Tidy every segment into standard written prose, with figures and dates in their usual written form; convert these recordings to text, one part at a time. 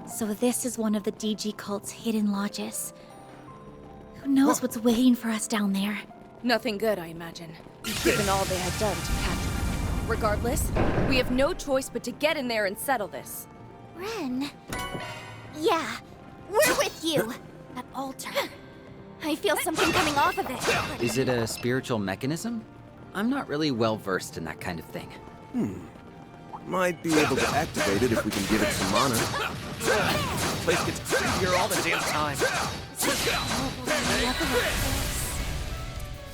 So this is one of the DG cult's hidden lodges. Who knows what's waiting for us down there? Nothing good, I imagine, given all they had done to capture them. Regardless, we have no choice but to get in there and settle this. Ren? Yeah, we're with you! That altar. I feel something coming off of it. Is it a spiritual mechanism? I'm not really well versed in that kind of thing. Might be able to activate it if we can give it some mana. Place gets creepier all the damn time.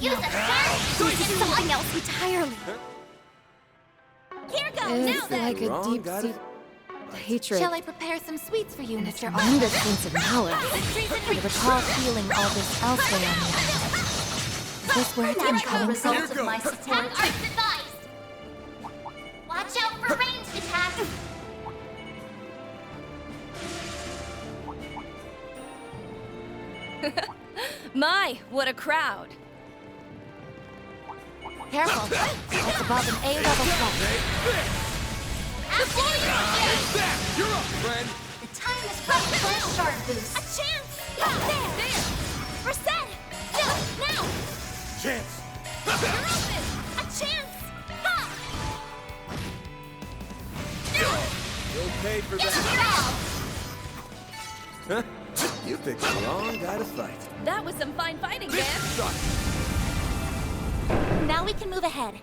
Use a it's something else entirely. Here goes! It's like a deep-seated hatred. Shall I prepare some sweets for you, And a Mr. tremendous sense of malice. I recall feeling all this elsewhere on the island. Is this where it's been coming results from? of my support are advised. Watch out for ranged attacks. My, what a crowd! Careful, that's above an A-level threat. You're up, friend! The time is right for a shard boost. A chance! There! Reset! Now! Chance! You're open! A chance! Ha! You'll pay for Yes, that. You picked the wrong guy to fight. That was some fine fighting, man! Now we can move ahead.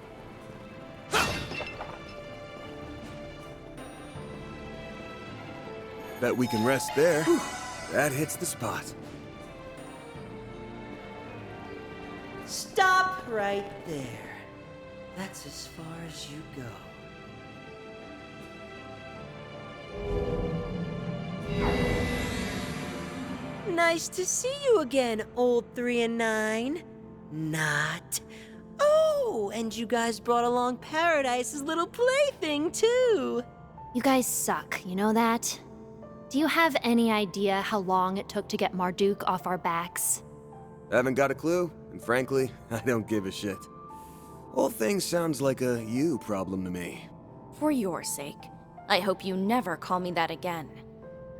Bet we can rest there. That hits the spot. Stop right there. That's as far as you go. Nice to see you again, old 3 and 9. Not. Oh, and you guys brought along Paradise's little plaything, too. You guys suck, you know that? Do you have any idea how long it took to get Marduk off our backs? Haven't got a clue, and frankly, I don't give a shit. Whole thing sounds like a you problem to me. For your sake, I hope you never call me that again.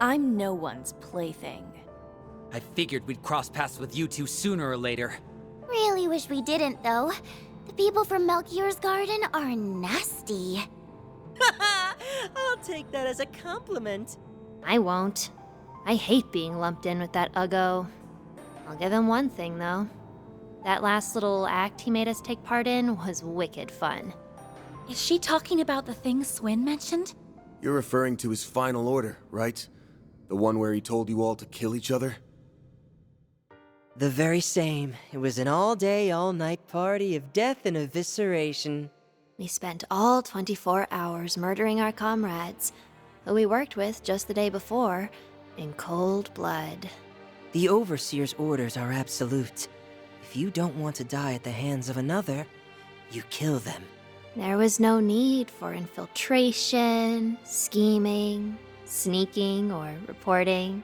I'm no one's plaything. I figured we'd cross paths with you two sooner or later. Really wish we didn't, though. The people from Melchior's garden are nasty. I'll take that as a compliment. I won't. I hate being lumped in with that Uggo. I'll give him one thing, though. That last little act he made us take part in was wicked fun. Is she talking about the thing Swin mentioned? You're referring to his final order, right? The one where he told you all to kill each other? The very same. It was an all-day, all-night party of death and evisceration. We spent all 24 hours murdering our comrades, who we worked with just the day before, in cold blood. The Overseer's orders are absolute. If you don't want to die at the hands of another, you kill them. There was no need for infiltration, scheming, sneaking, or reporting.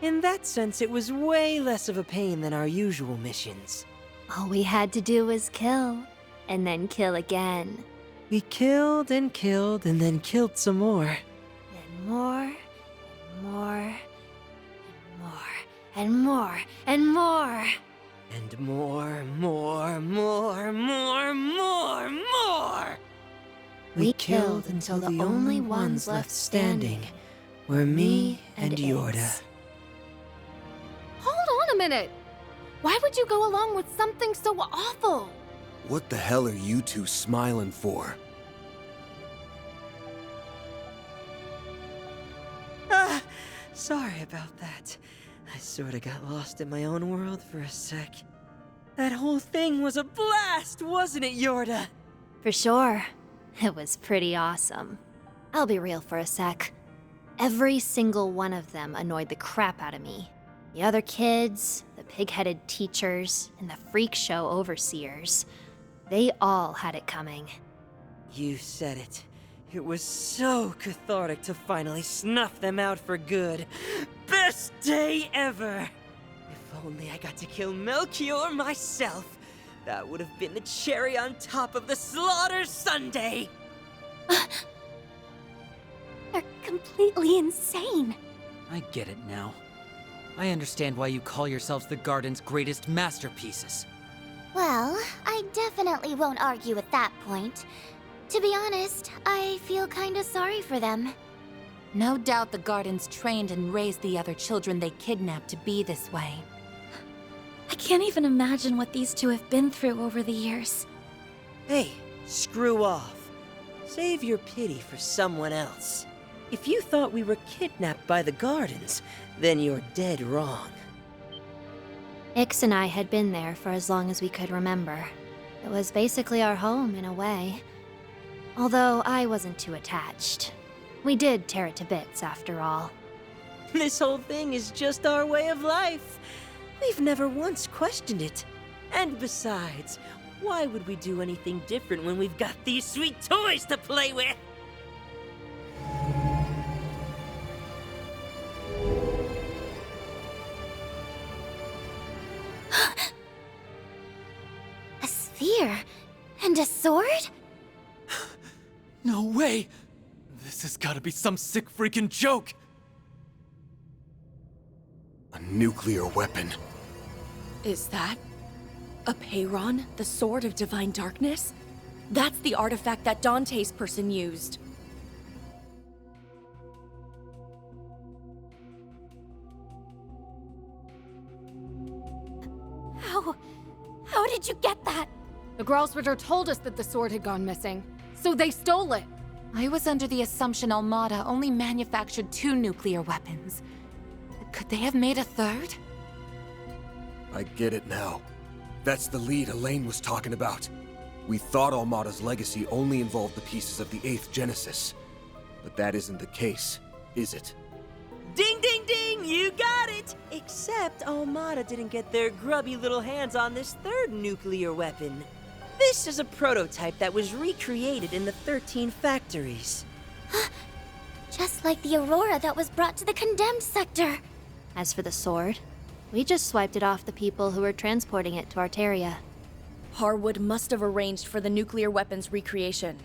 In that sense, it was way less of a pain than our usual missions. All we had to do was kill, and then kill again. We killed and then killed some more. And more, and more, and more, and more, and more. And more! We killed until the only ones left standing were me and Yorda. Hold on a minute! Why would you go along with something so awful? What the hell are you two smiling for? Sorry about that. I sorta got lost in my own world for a sec. That whole thing was a blast, wasn't it, Yorda? For sure. It was pretty awesome. I'll be real for a sec. Every single one of them annoyed the crap out of me. The other kids, the pig-headed teachers, and the freak show overseers. They all had it coming. You said it. It was so cathartic to finally snuff them out for good. Best day ever! If only I got to kill Melchior myself. That would have been the cherry on top of the slaughter sundae! They're completely insane. I get it now. I understand why you call yourselves the Garden's greatest masterpieces. Well, I definitely won't argue at that point. To be honest, I feel kinda sorry for them. No doubt the Gardens trained and raised the other children they kidnapped to be this way. I can't even imagine what these two have been through over the years. Hey, screw off. Save your pity for someone else. If you thought we were kidnapped by the Gardens, then you're dead wrong. Ix and I had been there for as long as we could remember. It was basically our home, in a way. Although I wasn't too attached. We did tear it to bits, after all. This whole thing is just our way of life. We've never once questioned it. And besides, why would we do anything different when we've got these sweet toys to play with? A sphere? And a sword? No way! This has gotta be some sick freaking joke! A nuclear weapon. Is that a Peyron, the Sword of Divine Darkness? That's the artifact that Dante's person used. How did you get that? The Gralsritter told us that the sword had gone missing, so they stole it. I was under the assumption Almada only manufactured 2 nuclear weapons. Could they have made a third? I get it now. That's the lead Elaine was talking about. We thought Almada's legacy only involved the pieces of the 8th Genesis. But that isn't the case, is it? Ding, ding, ding! You got it! Except Almada didn't get their grubby little hands on this 3rd nuclear weapon. This is a prototype that was recreated in the 13 factories. Just like the Aurora that was brought to the condemned sector. As for the sword, we just swiped it off the people who were transporting it to Arteria. Harwood must have arranged for the nuclear weapons recreation.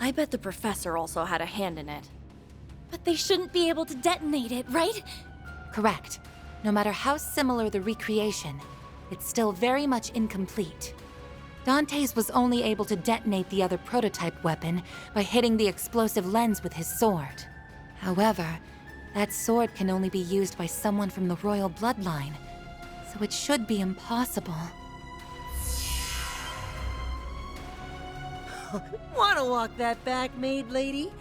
I bet the professor also had a hand in it. But they shouldn't be able to detonate it, right? Correct. No matter how similar the recreation, it's still very much incomplete. Dante's was only able to detonate the other prototype weapon by hitting the explosive lens with his sword. However, that sword can only be used by someone from the royal bloodline, so it should be impossible. Wanna walk that back, maid lady?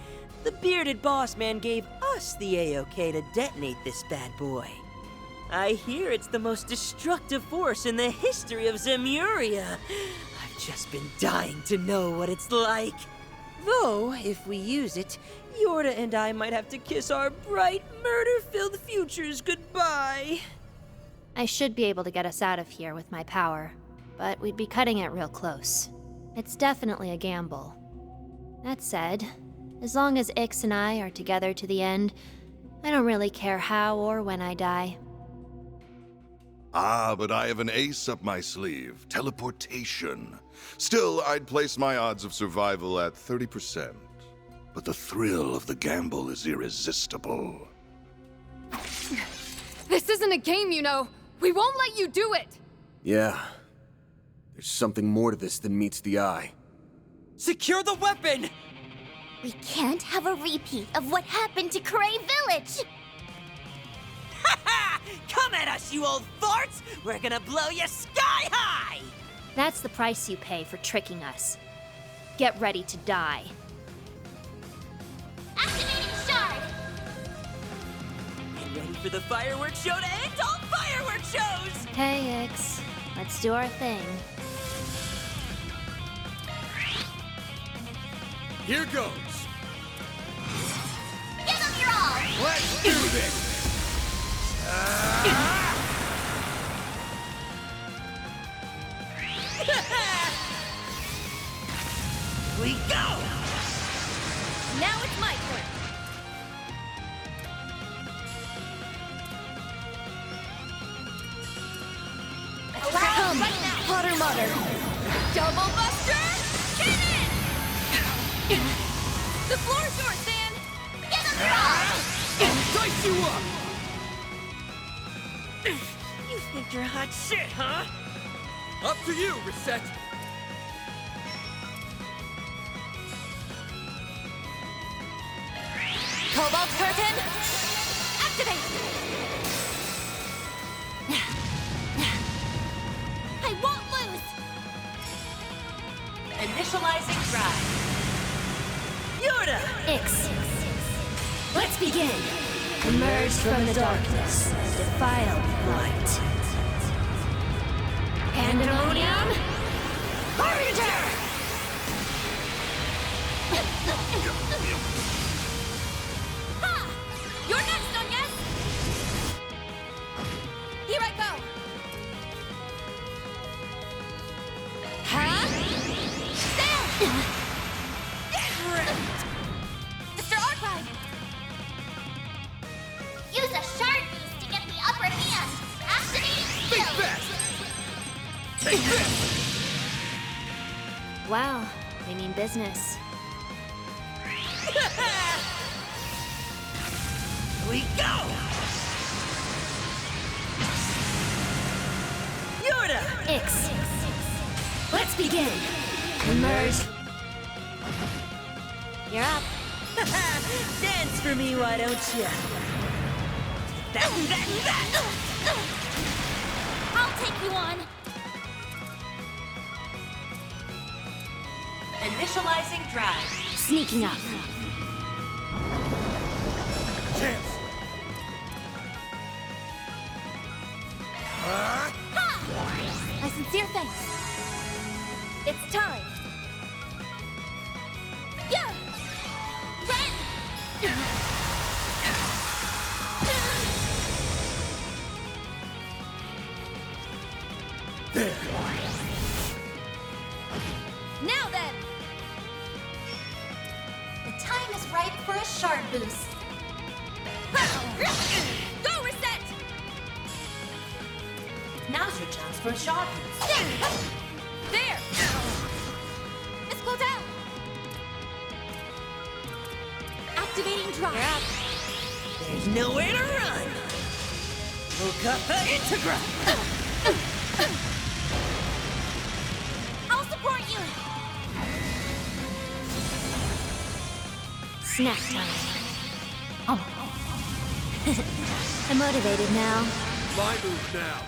The bearded boss man gave us the A-OK to detonate this bad boy. I hear it's the most destructive force in the history of Zemuria. I've just been dying to know what it's like. Though, if we use it, Yorda and I might have to kiss our bright, murder-filled futures goodbye. I should be able to get us out of here with my power, but we'd be cutting it real close. It's definitely a gamble. That said, as long as Ix and I are together to the end, I don't really care how or when I die. Ah, but I have an ace up my sleeve. Teleportation. Still, I'd place my odds of survival at 30%. But the thrill of the gamble is irresistible. This isn't a game, you know. We won't let you do it! Yeah. There's something more to this than meets the eye. Secure the weapon! We can't have a repeat of what happened to Cray Village! Ha! Come at us, you old farts! We're gonna blow you sky high! That's the price you pay for tricking us. Get ready to die. Activating shard! Get ready for the fireworks show to end all fireworks shows! Okay, Ix. Let's do our thing. Here goes! Give them your all! Let's do this! We go! Now it's my turn. Come, Potter Mother! Double Buster! Cannon! The floor's yours, Sam! Give them your all! Dice light you up! You think you're hot shit, huh? Up to you, Reset! Cobalt Curtain! Activate! I won't lose! Initializing drive. Yoda! Ix. Let's begin. Emerge from the darkness. Defile light. Pandemonium. Harbinger! Ha! You're next, Onyas! Here I go! Huh? Mr. Archive! Use a shard boost to get the upper hand. Activate Think skill. fast! Take this! Wow, they mean business. We go! Yoda! Ix. Let's begin. Emerge. You're up. Dance for me, why don't you? That! I'll take you on! Initializing drive. Sneaking up. Chance! My sincere thanks. It's time. Yeah! Ren! There! Now then! The time is right for a shard boost. Go, Reset! Now's your chance for a shard boost. There! Miss Claudel! Activating drive. There's nowhere to run! Okapa Integra! I'll support you! Snack time. I'm motivated now. My move now!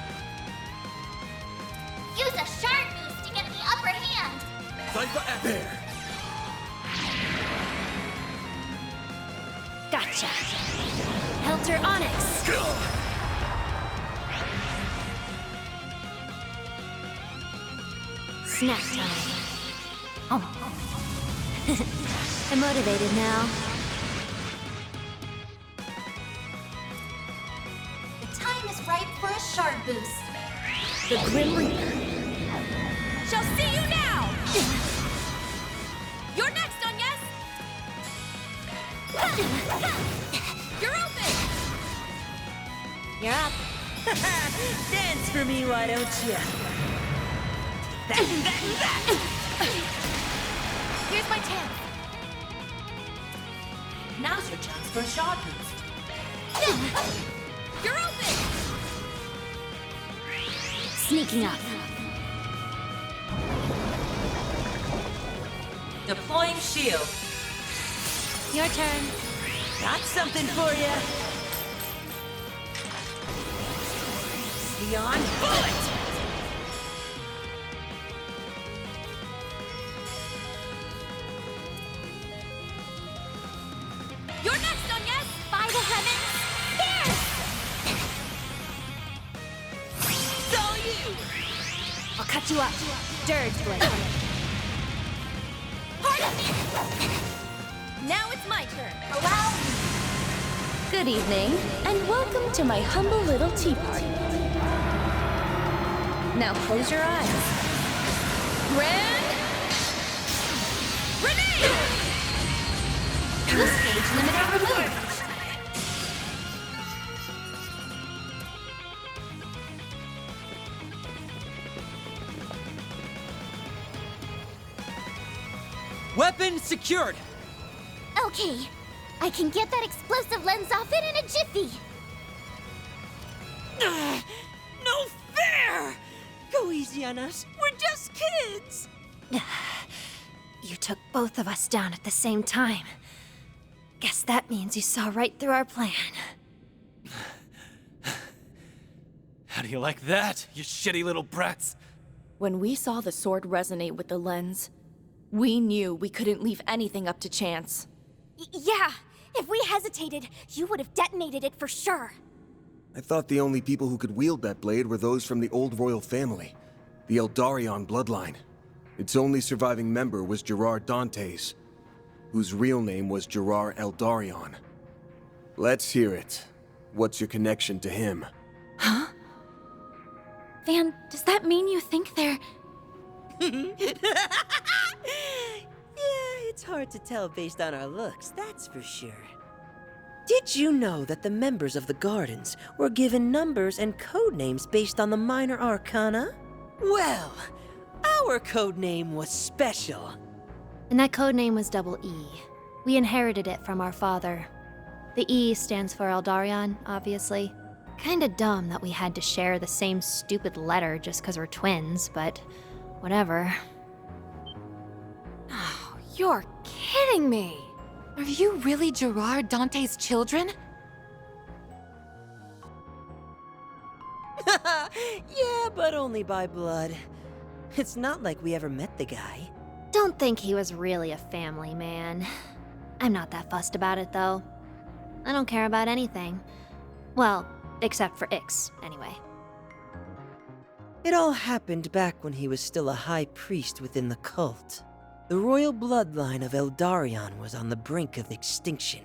Use a shard boost to get the upper hand. Time for act. There! Gotcha. Helter Onyx. Snack time. I'm motivated now. The time is right for a shard boost. The Grim Reaper. Shall see you now! You're next, Onyas! You're open! You're up. Dance for me, why don't you? That! Here's my chance. Now's your chance for a shard boost. You're open! Sneaking up. Deploying shield. Your turn. Got something for you. Beyond bullet! You're next, Onyas! By the heavens! Here! It's all you! I'll cut you up. Dirge Blade. Now it's my turn. Good evening, and welcome to my humble little tea party. Now close your eyes. Renee! Stage limiter removed. Weapon secured! Okay, I can get that explosive lens off it in a jiffy. No fair! Go easy on us. We're just kids! You took both of us down at the same time. Guess that means you saw right through our plan. How do you like that, you shitty little brats? When we saw the sword resonate with the lens, we knew we couldn't leave anything up to chance. Yeah, if we hesitated, you would have detonated it for sure. I thought the only people who could wield that blade were those from the old royal family, the Eldarion bloodline. Its only surviving member was Gerard Dantes, whose real name was Gerard Eldarion. Let's hear it. What's your connection to him? Huh? Van, does that mean you think they're... Yeah, it's hard to tell based on our looks, that's for sure. Did you know that the members of the Gardens were given numbers and code names based on the minor arcana? Well, our code name was special. And that code name was Double E. We inherited it from our father. The E stands for Eldarion, obviously. Kinda dumb that we had to share the same stupid letter just 'cause we're twins, but whatever. Oh, you're kidding me! Are you really Gerard Dante's children? Yeah, but only by blood. It's not like we ever met the guy. Don't think he was really a family man. I'm not that fussed about it, though. I don't care about anything. Well, except for Ix, anyway. It all happened back when he was still a high priest within the cult. The royal bloodline of Eldarion was on the brink of extinction.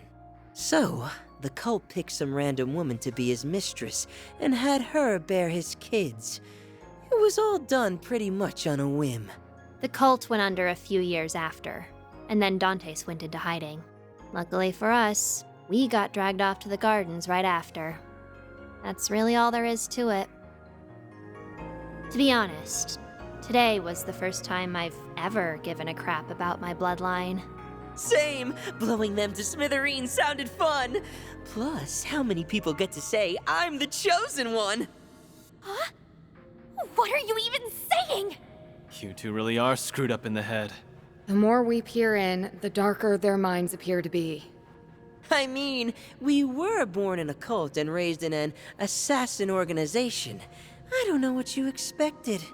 So, the cult picked some random woman to be his mistress and had her bear his kids. It was all done pretty much on a whim. The cult went under a few years after, and then Dantes went into hiding. Luckily for us, we got dragged off to the gardens right after. That's really all there is to it. To be honest, today was the first time I've ever given a crap about my bloodline. Same! Blowing them to smithereens sounded fun! Plus, how many people get to say, I'm the chosen one? Huh? What are you even saying? You two really are screwed up in the head. The more we peer in, the darker their minds appear to be. I mean, we were born in a cult and raised in an assassin organization. I don't know what you expected.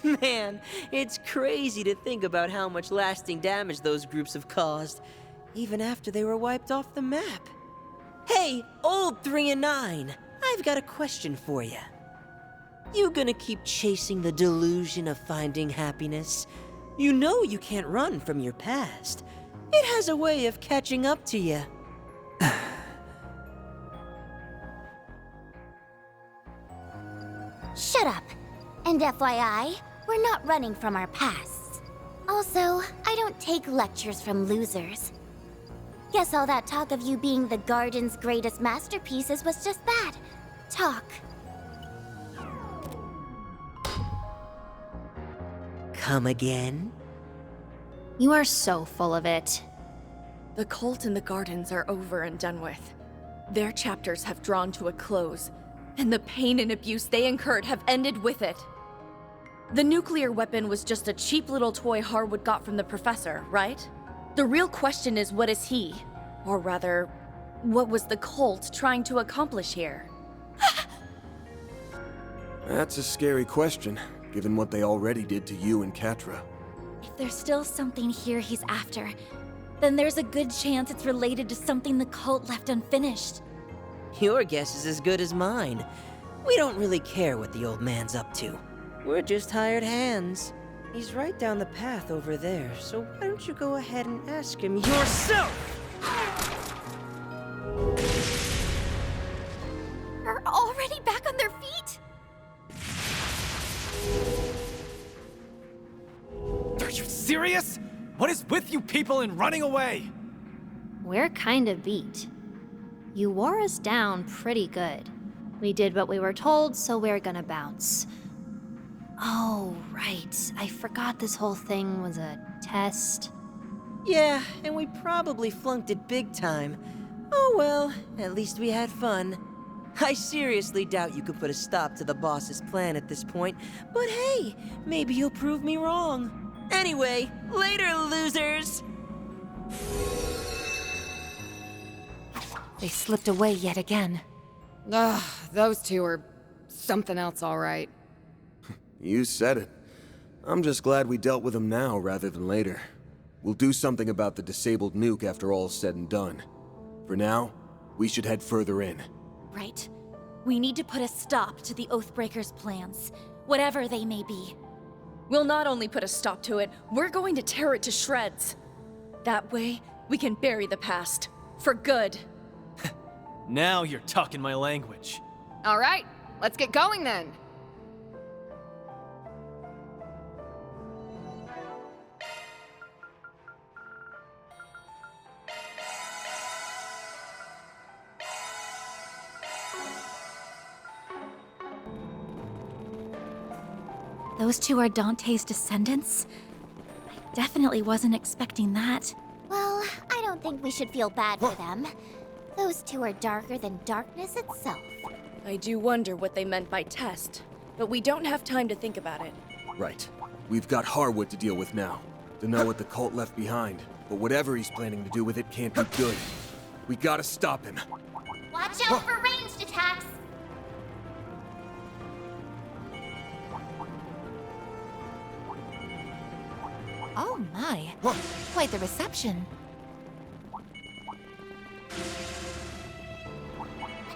Man, it's crazy to think about how much lasting damage those groups have caused, even after they were wiped off the map. Hey, old 3 and 9, I've got a question for you. You gonna keep chasing the delusion of finding happiness? You know you can't run from your past. It has a way of catching up to you. Shut up. And FYI, we're not running from our pasts. Also, I don't take lectures from losers. Guess all that talk of you being the Garden's greatest masterpieces was just that. Talk. Come again? You are so full of it. The cult and the gardens are over and done with. Their chapters have drawn to a close, and the pain and abuse they incurred have ended with it. The nuclear weapon was just a cheap little toy Harwood got from the professor, right? The real question is, what is he? Or rather, what was the cult trying to accomplish here? That's a scary question, given what they already did to you and Catra. If there's still something here he's after, then there's a good chance it's related to something the cult left unfinished. Your guess is as good as mine. We don't really care what the old man's up to. We're just hired hands. He's right down the path over there, so why don't you go ahead and ask him yourself? Are already back on their feet? Are you serious? What is with you people and running away? We're kinda beat. You wore us down pretty good. We did what we were told, so we're gonna bounce. Oh, right. I forgot this whole thing was a test. Yeah, and we probably flunked it big time. Oh well, at least we had fun. I seriously doubt you could put a stop to the boss's plan at this point, but hey, maybe you'll prove me wrong. Anyway, later, losers! They slipped away yet again. Ugh, those two are something else, all right. You said it. I'm just glad we dealt with them now rather than later. We'll do something about the disabled nuke after all's said and done. For now, we should head further in. Right. We need to put a stop to the Oathbreakers' plans, whatever they may be. We'll not only put a stop to it, we're going to tear it to shreds. That way, we can bury the past. For good. Now you're talking my language. All right, let's get going then. Those two are Dante's descendants? I definitely wasn't expecting that. Well, I don't think we should feel bad for them. Those two are darker than darkness itself. I do wonder what they meant by test, but we don't have time to think about it. Right. We've got Harwood to deal with now. To know what the cult left behind, but whatever he's planning to do with it can't be good. We gotta stop him. Watch out for ranged attacks! Oh my. Quite the reception.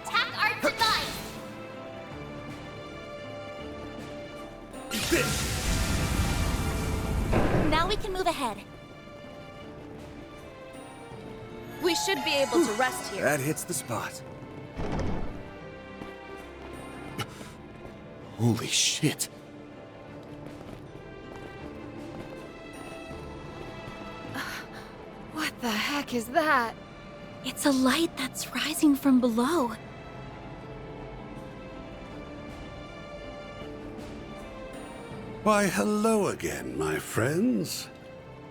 Attack our device! Now we can move ahead. We should be able to rest here. That hits the spot. Holy shit. What the heck is that? It's a light that's rising from below. Why, hello again, my friends.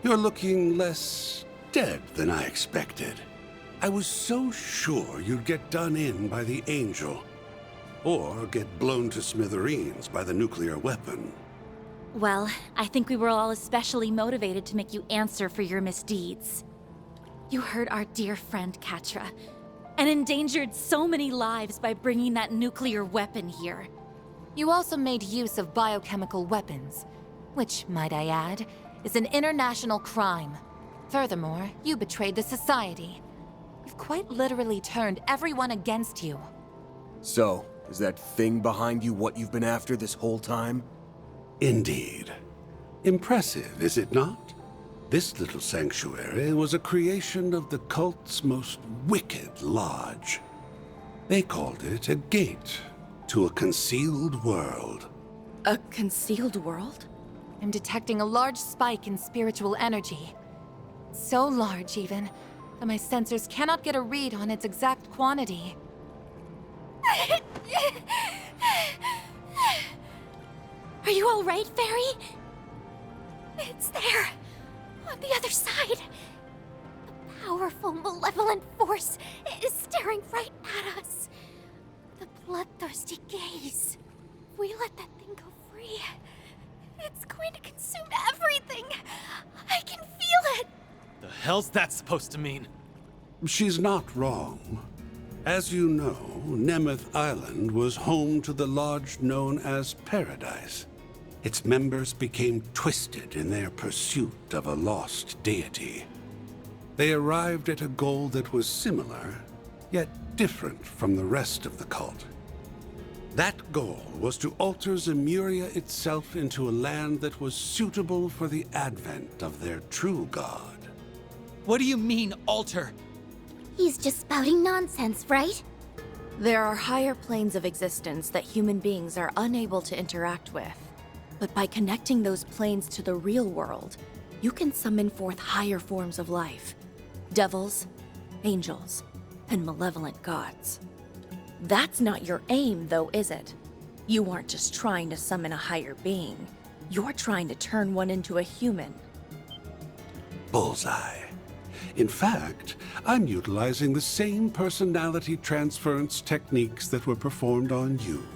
You're looking less dead than I expected. I was so sure you'd get done in by the Angel, or get blown to smithereens by the nuclear weapon. Well, I think we were all especially motivated to make you answer for your misdeeds. You hurt our dear friend Katra, and endangered so many lives by bringing that nuclear weapon here. You also made use of biochemical weapons, which, might I add, is an international crime. Furthermore, you betrayed the Society. You've quite literally turned everyone against you. So, is that thing behind you what you've been after this whole time? Indeed. Impressive, is it not? This little sanctuary was a creation of the cult's most wicked lodge. They called it a gate to a concealed world. A concealed world? I'm detecting a large spike in spiritual energy. So large, even, that my sensors cannot get a read on its exact quantity. Are you all right, Fairy? It's there, on the other side. A powerful, malevolent force is staring right at us. The bloodthirsty gaze. If we let that thing go free, it's going to consume everything. I can feel it. The hell's that supposed to mean? She's not wrong. As you know, Nemeth Island was home to the lodge known as Paradise. Its members became twisted in their pursuit of a lost deity. They arrived at a goal that was similar, yet different from the rest of the cult. That goal was to alter Zemuria itself into a land that was suitable for the advent of their true god. What do you mean, alter? He's just spouting nonsense, right? There are higher planes of existence that human beings are unable to interact with. But by connecting those planes to the real world, you can summon forth higher forms of life. Devils, angels, and malevolent gods. That's not your aim, though, is it? You aren't just trying to summon a higher being. You're trying to turn one into a human. Bullseye. In fact, I'm utilizing the same personality transference techniques that were performed on you.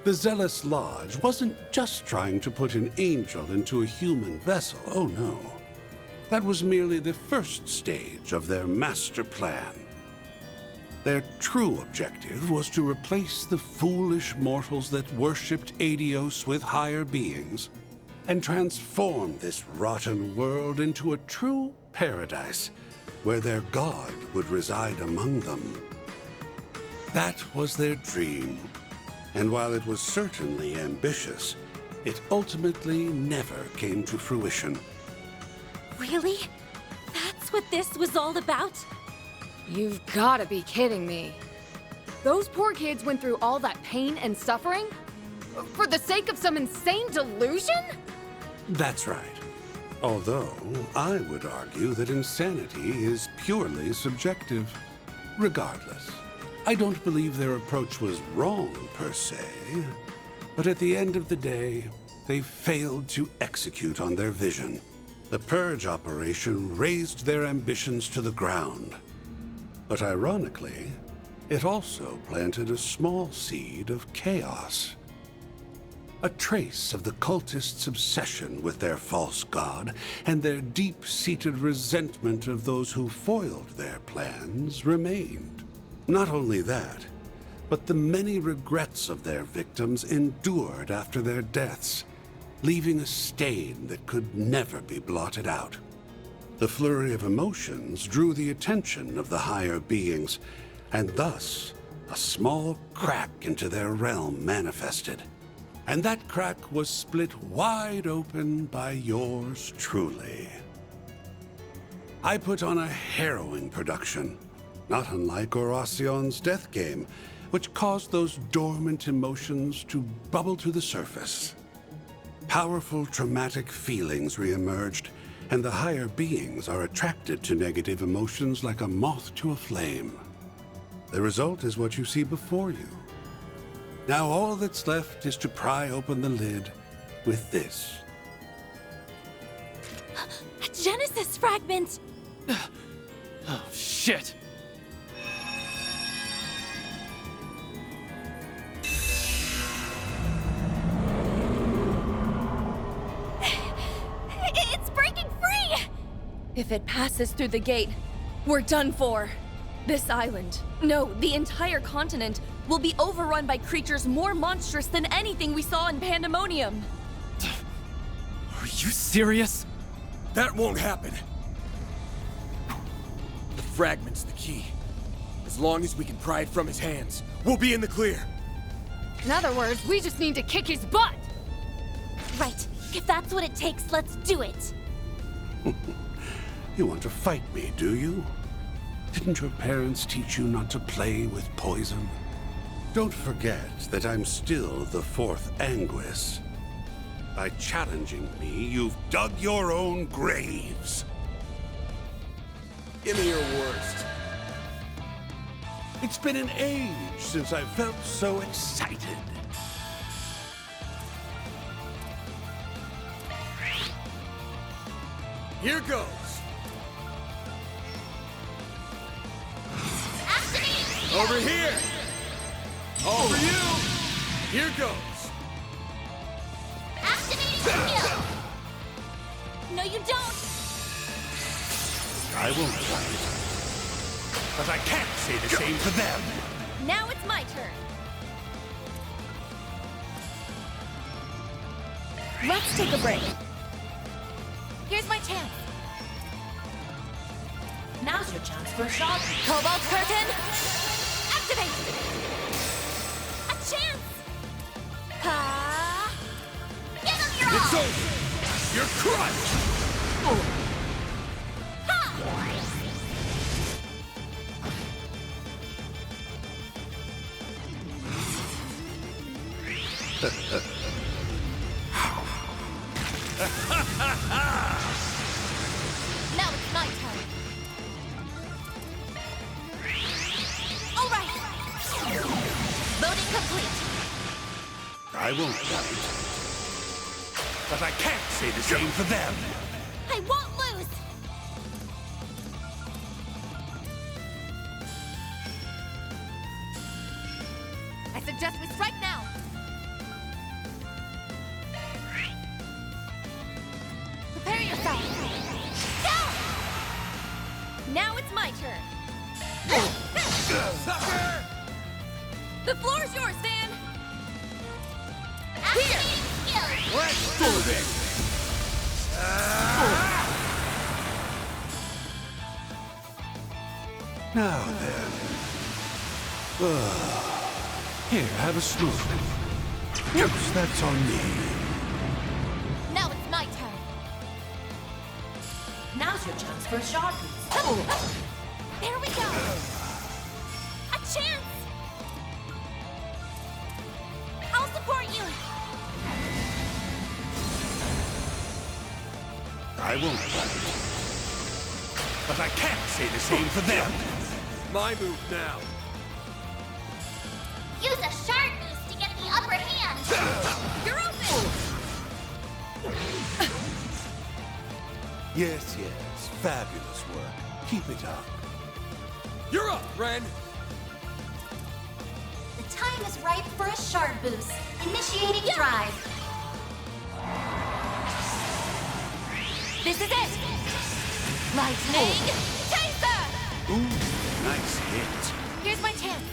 The Zealous Lodge wasn't just trying to put an angel into a human vessel, oh no. That was merely the first stage of their master plan. Their true objective was to replace the foolish mortals that worshipped Adios with higher beings and transform this rotten world into a true paradise where their god would reside among them. That was their dream, and while it was certainly ambitious, it ultimately never came to fruition. Really? That's what this was all about? You've gotta be kidding me. Those poor kids went through all that pain and suffering? For the sake of some insane delusion? That's right. Although, I would argue that insanity is purely subjective. Regardless, I don't believe their approach was wrong, per se. But at the end of the day, they failed to execute on their vision. The Purge operation razed their ambitions to the ground. But ironically, it also planted a small seed of chaos. A trace of the cultists' obsession with their false god and their deep-seated resentment of those who foiled their plans remained. Not only that, but the many regrets of their victims endured after their deaths, leaving a stain that could never be blotted out. The flurry of emotions drew the attention of the higher beings, and thus a small crack into their realm manifested. And that crack was split wide open by yours truly. I put on a harrowing production, not unlike Horacion's death game, which caused those dormant emotions to bubble to the surface. Powerful traumatic feelings reemerged, and the higher beings are attracted to negative emotions like a moth to a flame. The result is what you see before you. Now all that's left is to pry open the lid with this. A Genesis fragment! Oh, shit! It's breaking free! If it passes through the gate, we're done for. This island, no, the entire continent, will be overrun by creatures more monstrous than anything we saw in Pandemonium. Are you serious? That won't happen. The fragment's the key. As long as we can pry it from his hands, we'll be in the clear. In other words, we just need to kick his butt! Right. If that's what it takes, let's do it. You want to fight me, do you? Didn't your parents teach you not to play with poison? Don't forget that I'm still the fourth Anguis. By challenging me, you've dug your own graves. Give me your worst. It's been an age since I felt so excited. Here goes. Over here! All for you! Here goes! No, you don't! I won't fight. But I can't say the same for them. Now it's my turn. Let's take a break. Here's my chance. Now's your chance for a shot. Cobalt Curtain! Activate! A chance! Ha! Get him, you're It's off! over! You're crushed! Now it's my turn. All right. Loading complete. I won't fight. But I can't say the same for them. I won't lose. suggest we strike now! Prepare yourself! Go! Now it's my turn! The floor's yours, Van! Here! Let's do this! Now then. Here, have a smoke. Oops, that's on me. Now it's my turn. Now's your chance for a shot boost. There we go! A chance! I'll support you! I won't fight. But I can't say the same for them. My move now. Use a shard boost to get the upper hand. You're open! Yes, yes. Fabulous work. Keep it up. You're up, Ren! The time is right for a shard boost. Initiating drive. This is it! Lightning! Chaser! Ooh, nice hit. Here's my chance.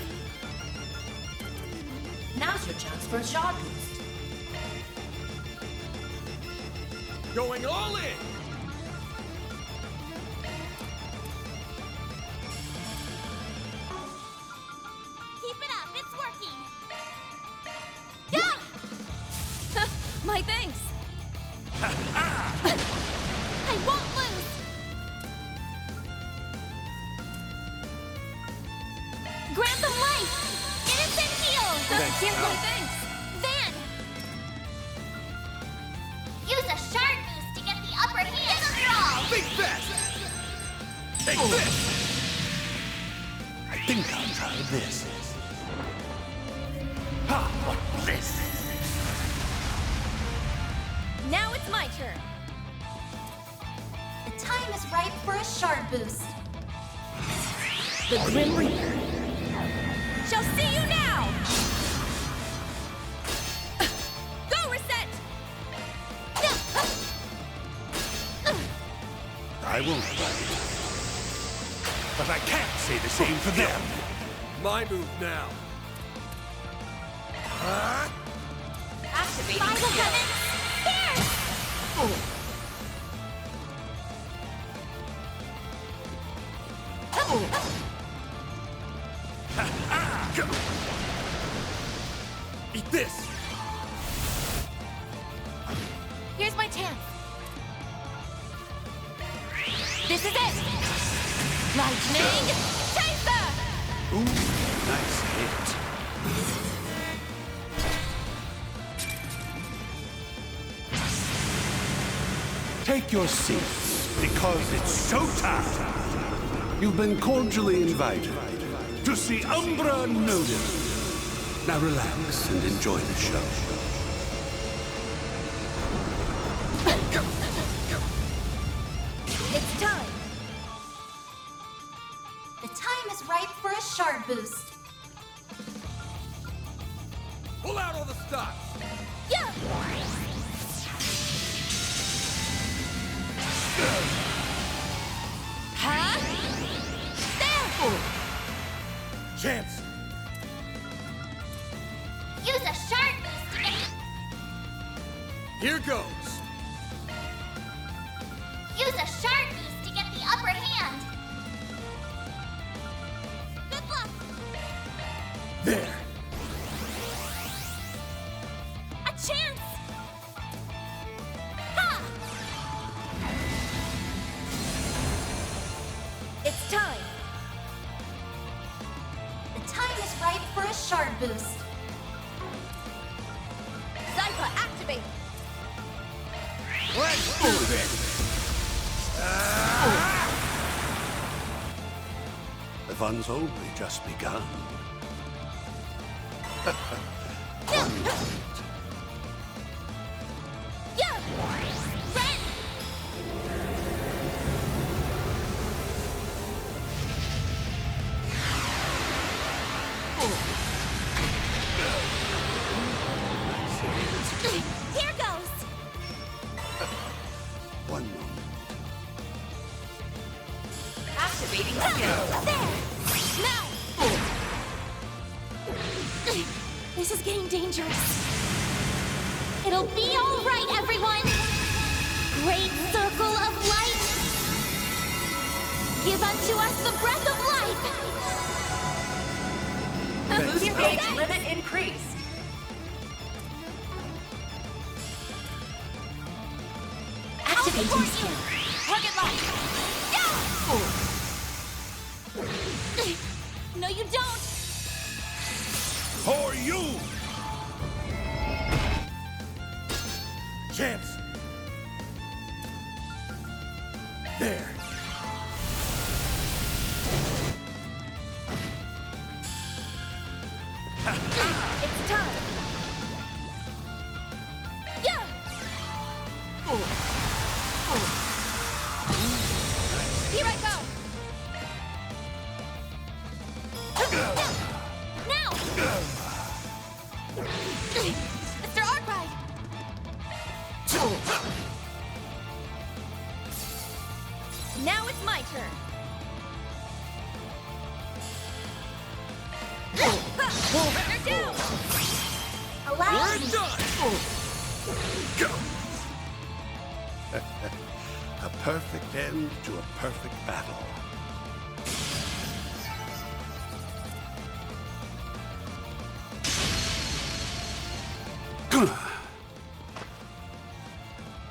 Now's your chance for a shot boost. Going all in! Keep it up, it's working! Yeah! My thanks! I won't lose! Grant them life! Innocent heal! Here's my thanks! Van! Use a shard boost to get the upper hand. Draw. Big fast! Take this! I think I'll try this. Ah, what bliss! Now it's my turn! The time is right for a shard boost. The Grim Reaper shall see you now! Go, Reset! I won't fight. But I can't say the same for them. My move now. Activating Final skill. Here! Eat this! Here's my chance. This is it! Lightning! Chaser! Ooh, nice hit. Take your seats, because it's showtime. You've been cordially invited to see Umbra Nodin. Now relax and enjoy the show. It's time! The time is right for a shard boost. Pull out all the stops! Yeah! Huh? There! Chance! Use a shard boost to get Here goes! Use a shard boost to get the upper hand. Good luck! There! A chance! Ha! It's time! The time is right for a shard boost. Zypha, activate! Let's do this! The fun's only just begun. Yeah! Ren! Here goes! One moment. Activating skill. There! Now! This is getting dangerous. It'll be all right, everyone! Great circle of light! Give unto us the breath of life! Boost rate limit increased. Activating skill. Target lock! No, you don't! For you! Chance! There! It's time! Yeah! Here I go! Now! Mr. Arkwright! Now it's my turn. Runner down! Allow me. A perfect end to a perfect battle.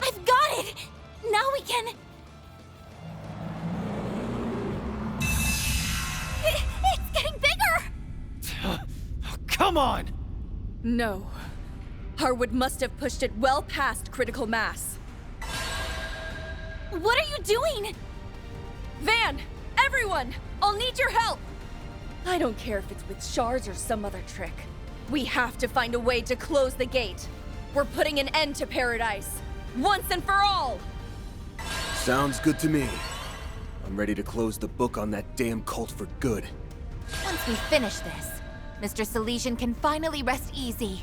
I've got it! Now we can... It's getting bigger! Oh, come on! No. Harwood must have pushed it well past critical mass. What are you doing? Van! Everyone! I'll need your help! I don't care if it's with shards or some other trick. We have to find a way to close the gate. We're putting an end to Paradise. Once and for all! Sounds good to me. I'm ready to close the book on that damn cult for good. Once we finish this, Mr. Salesian can finally rest easy.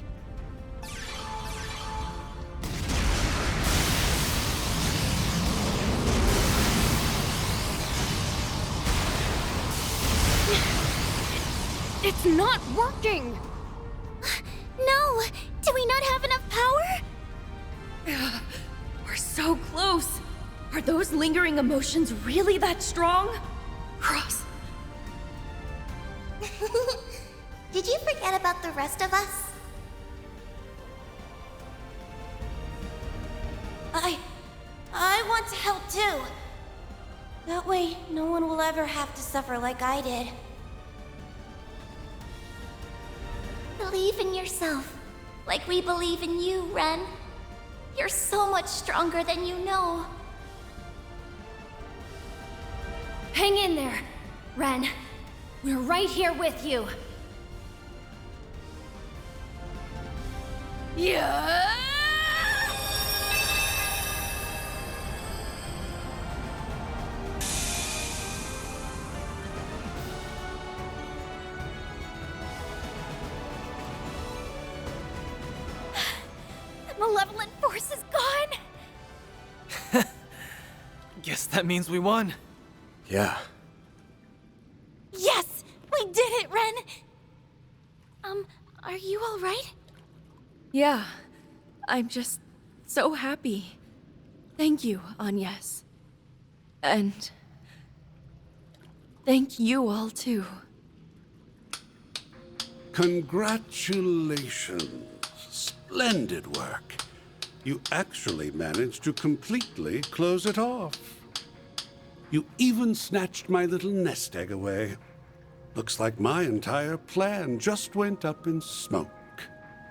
It's not working! No! Do we not have enough power? We're so close! Are those lingering emotions really that strong? Cross. Did you forget about the rest of us? I want to help too. That way, no one will ever have to suffer like I did. Believe in yourself, like we believe in you, Ren. You're so much stronger than you know. Hang in there, Ren. We're right here with you. Yeah! The malevolent force is gone! Guess that means we won. Yeah. Yes! We did it, Ren! Are you all right? Yeah. I'm just so happy. Thank you, Agnes. And... thank you all, too. Congratulations. Splendid work. You actually managed to completely close it off. You even snatched my little nest egg away. Looks like my entire plan just went up in smoke.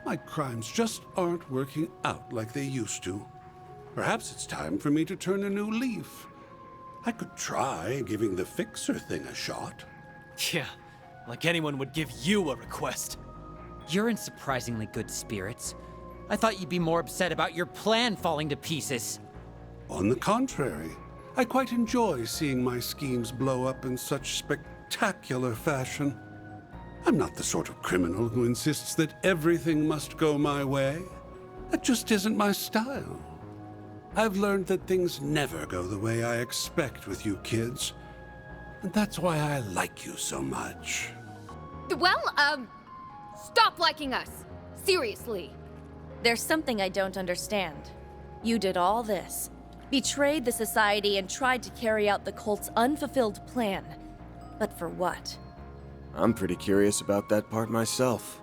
My crimes just aren't working out like they used to. Perhaps it's time for me to turn a new leaf. I could try giving the Fixer thing a shot. Yeah, like anyone would give you a request. You're in surprisingly good spirits. I thought you'd be more upset about your plan falling to pieces. On the contrary, I quite enjoy seeing my schemes blow up in such spectacular fashion. I'm not the sort of criminal who insists that everything must go my way. That just isn't my style. I've learned that things never go the way I expect with you kids. And that's why I like you so much. Well, stop liking us. Seriously. There's something I don't understand. You did all this, betrayed the society, and tried to carry out the cult's unfulfilled plan. But for what? I'm pretty curious about that part myself.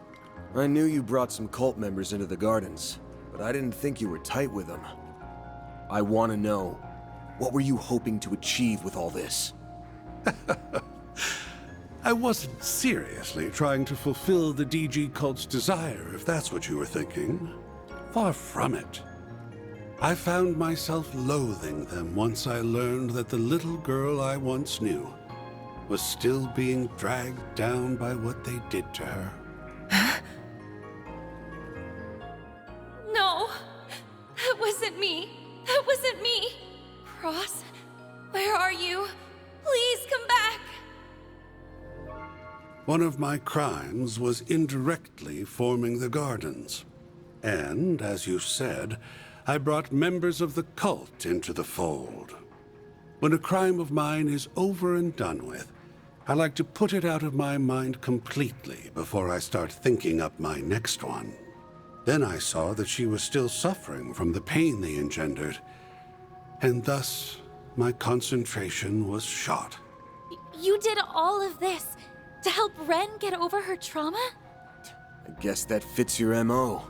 I knew you brought some cult members into the gardens, but I didn't think you were tight with them. I want to know, what were you hoping to achieve with all this? I wasn't seriously trying to fulfill the DG cult's desire, if that's what you were thinking. Far from it. I found myself loathing them once I learned that the little girl I once knew was still being dragged down by what they did to her. No! That wasn't me! That wasn't me! Cross, where are you? Please come back! One of my crimes was indirectly forming the gardens. And, as you said, I brought members of the cult into the fold. When a crime of mine is over and done with, I like to put it out of my mind completely before I start thinking up my next one. Then I saw that she was still suffering from the pain they engendered, and thus my concentration was shot. You did all of this to help Ren get over her trauma? I guess that fits your MO.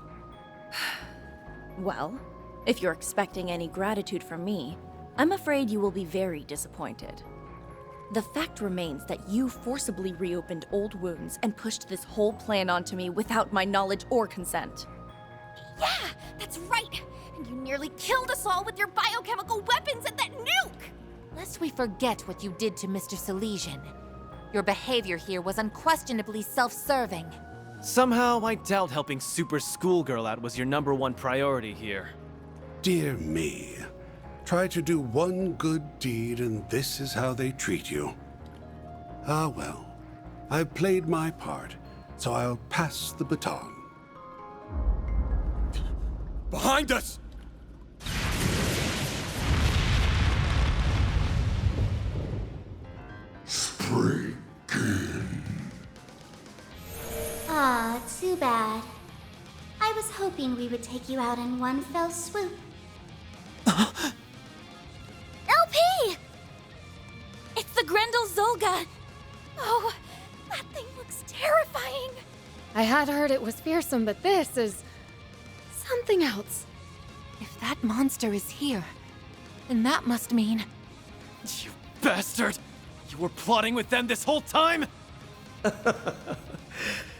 Well, if you're expecting any gratitude from me, I'm afraid you will be very disappointed. The fact remains that you forcibly reopened old wounds and pushed this whole plan onto me without my knowledge or consent. Yeah, that's right! And you nearly killed us all with your biochemical weapons and that nuke! Lest we forget what you did to Mr. Silesian. Your behavior here was unquestionably self-serving. Somehow, I doubt helping Super Schoolgirl out was your #1 priority here. Dear me. Try to do one good deed and this is how they treat you. Ah well, I've played my part, so I'll pass the baton. Behind us! Spring. Aw, too bad. I was hoping we would take you out in one fell swoop. LP! It's the Grendel Zolga! Oh, that thing looks terrifying! I had heard it was fearsome, but this is something else. If that monster is here, then that must mean... You bastard! You were plotting with them this whole time?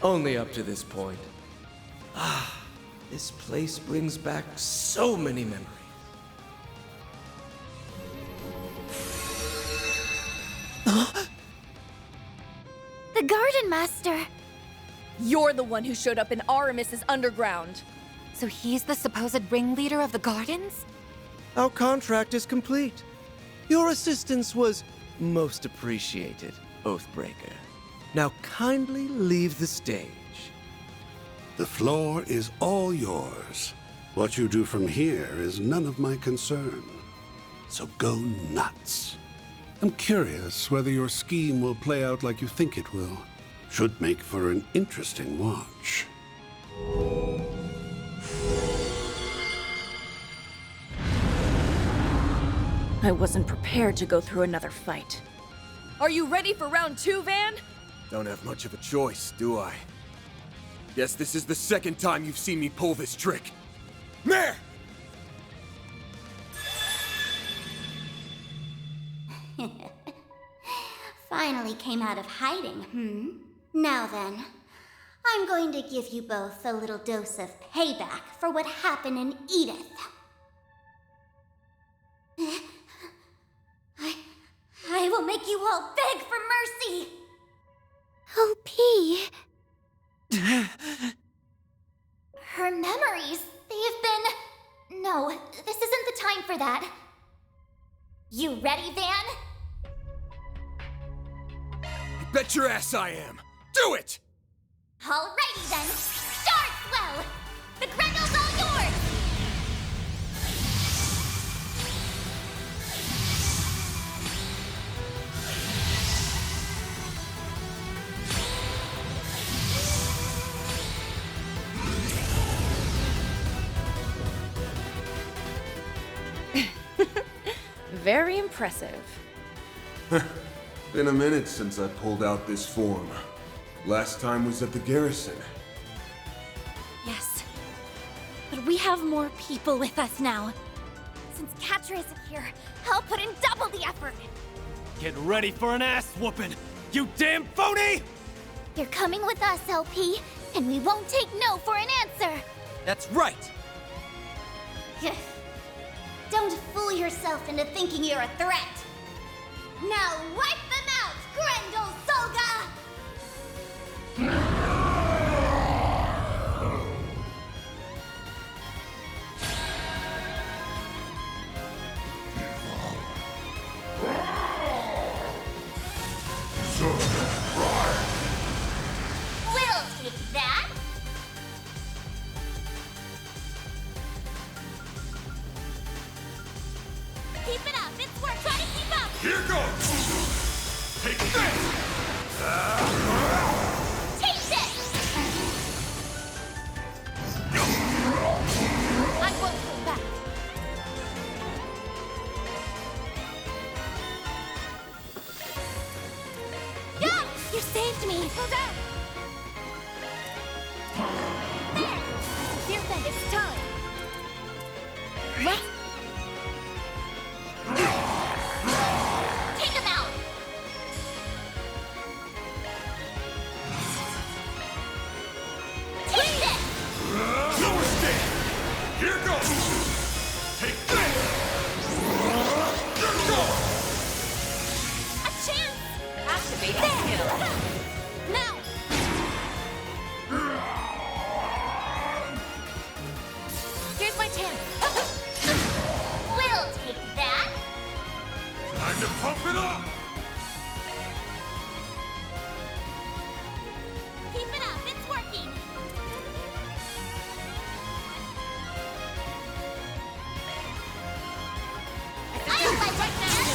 Only up to this point. Ah, this place brings back so many memories. The Garden Master! You're the one who showed up in Aramis's underground. So he's the supposed ringleader of the gardens? Our contract is complete. Your assistance was most appreciated, Oathbreaker. Now kindly leave the stage. The floor is all yours. What you do from here is none of my concern. So go nuts. I'm curious whether your scheme will play out like you think it will. Should make for an interesting watch. I wasn't prepared to go through another fight. Are you ready for round 2, Van? Don't have much of a choice, do I? Guess this is the second time you've seen me pull this trick. There! Finally came out of hiding, Now then, I'm going to give you both a little dose of payback for what happened in Edith. I will make you all beg for mercy! LP! Her memories, they have been... No, this isn't the time for that. You ready, Van? You bet your ass I am! Do it! Alrighty then, start well! The Grendel's all yours! Very impressive. Been a minute since I pulled out this form. Last time was at the garrison. Yes. But we have more people with us now. Since Catra isn't here, I'll put in double the effort. Get ready for an ass whooping, you damn phony! You're coming with us, LP, and we won't take no for an answer. That's right! Don't fool yourself into thinking you're a threat. Now wipe them out, Grendel Solga! We'll take that. Keep it up, it's work. Try to keep up. Here goes! Take this! Take this! I won't go back. Yeah! You saved me! Hold on! There! Fear Bend, it's time! What? Take him out! Take this! No escape! Here goes! Take this! Here goes! A chance! Activate There! skill. Now! Here's my chance! We'll take that. Time to pump it up! Keep it up, it's working. I don't like that.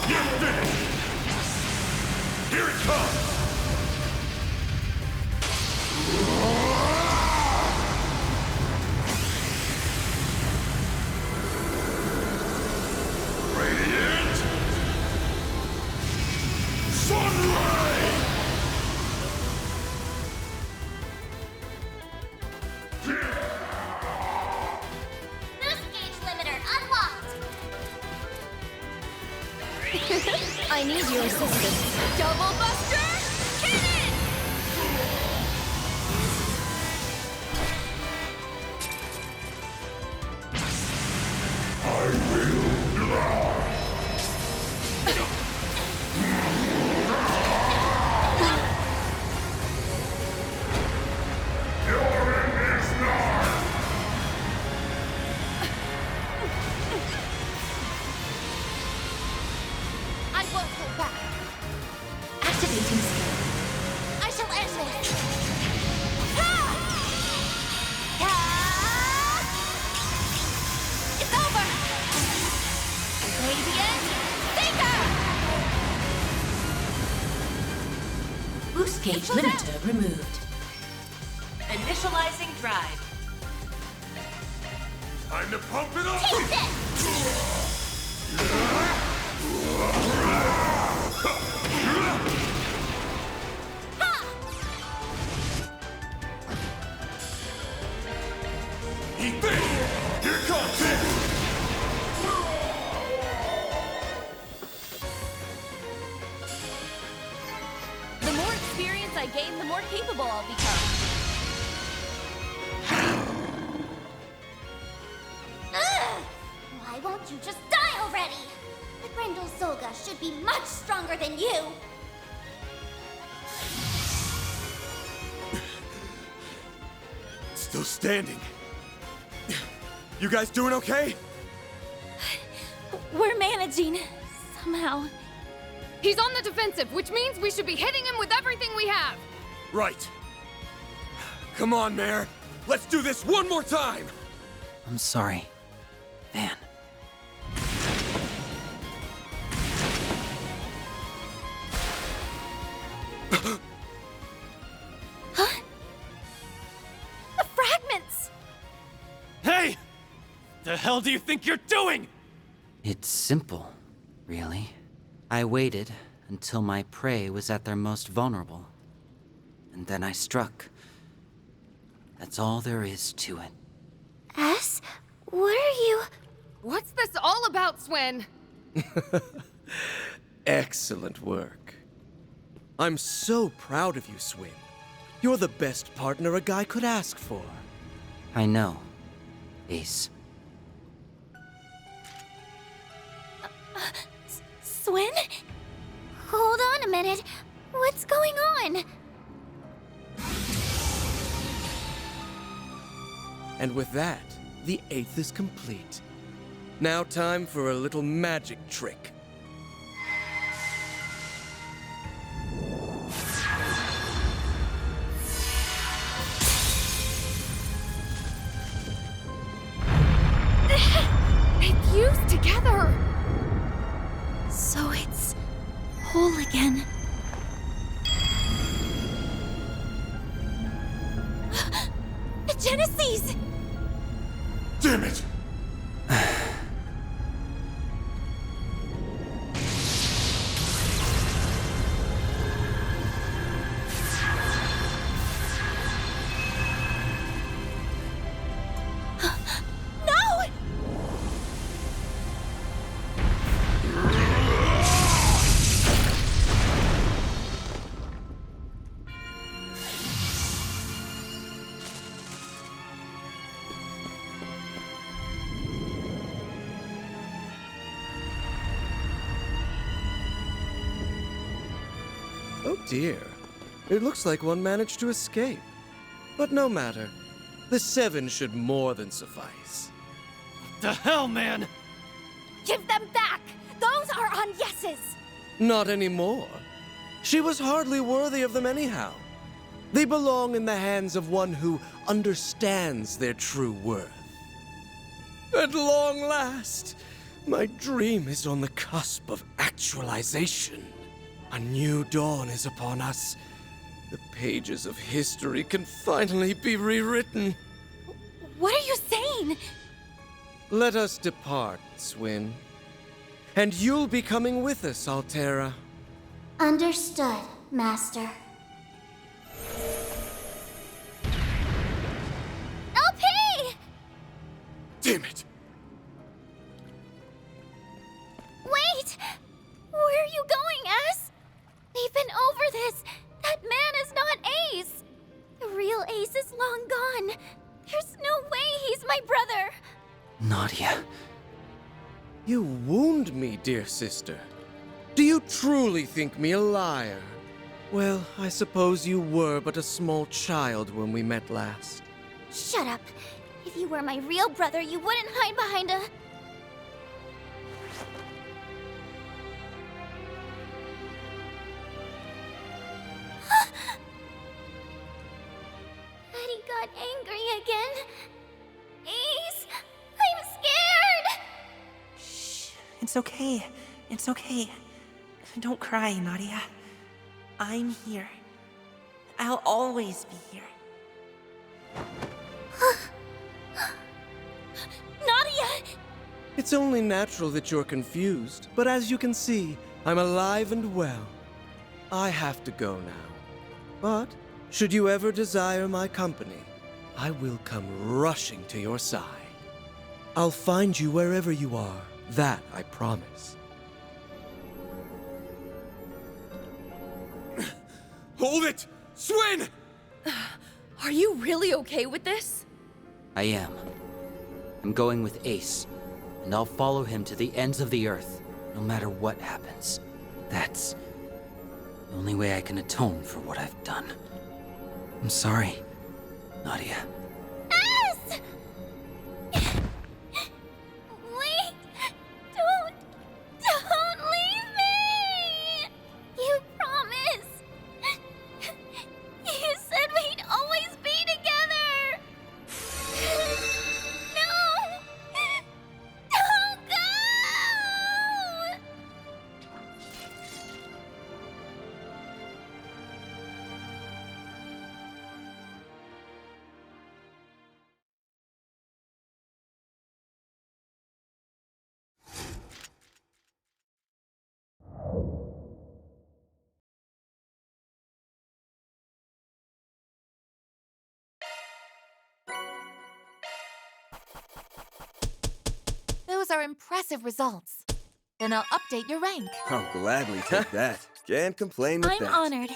You did it! Here it comes! Radiant! Sunlight! Boost gauge limiter unlocked. I need your assistance. Double Buster! Cannon! I won't hold back. Activating skill. I shall end this. Ah! Ah! It's over. Radiant Seeker! Boost gauge limiter removed. Initializing drive. Time to pump it up! Take this. Eat this! Here comes it! The more experience I gain, the more capable I'll become. Ugh! Why won't you just die already? The Grendel Solga should be much stronger than you. Still standing. You guys doing okay? We're managing. Somehow. He's on the defensive, which means we should be hitting him with everything we have. Right. Come on, Mare. Let's do this one more time! I'm sorry. Van. The fragments! Hey! The hell do you think you're doing? It's simple, really. I waited until my prey was at their most vulnerable. And then I struck. That's all there is to it. S? What are you... What's this all about, Swin? Excellent work. I'm so proud of you, Swin. You're the best partner a guy could ask for. I know, Ace. Swin? Hold on a minute. What's going on? And with that, the 8th is complete. Now time for a little magic trick. They fused together! So it's whole again. The Genesis! Damn it! No! Oh dear. It looks like one managed to escape. But no matter. The 7 should more than suffice. The hell, man! Give them back! Those are on yeses! Not anymore. She was hardly worthy of them anyhow. They belong in the hands of one who understands their true worth. At long last, my dream is on the cusp of actualization. A new dawn is upon us. The pages of history can finally be rewritten. What are you saying? Let us depart, Swin. And you'll be coming with us, Altera. Understood, Master. LP! Damn it! Wait! Where are you going, S? We've been over this. That man is not Ace. The real Ace is long gone. There's no way he's my brother. Nadia. You wound me, dear sister. Do you truly think me a liar? Well, I suppose you were but a small child when we met last. Shut up. If you were my real brother, you wouldn't hide behind a... Eddie got angry again. Ace, I'm scared! Shh. It's okay. It's okay. Don't cry, Nadia. I'm here. I'll always be here. Nadia! It's only natural that you're confused, but as you can see, I'm alive and well. I have to go now. But, should you ever desire my company, I will come rushing to your side. I'll find you wherever you are, that I promise. Hold it! Swin! Are you really okay with this? I am. I'm going with Ace, and I'll follow him to the ends of the earth, no matter what happens. That's the only way I can atone for what I've done. I'm sorry, Nadia. S! Wait! Don't leave me! You promised! You said we'd always be together! No! Don't go! are impressive results. Then I'll update your rank. I'll gladly take that. Can't complain with I'm that. honored.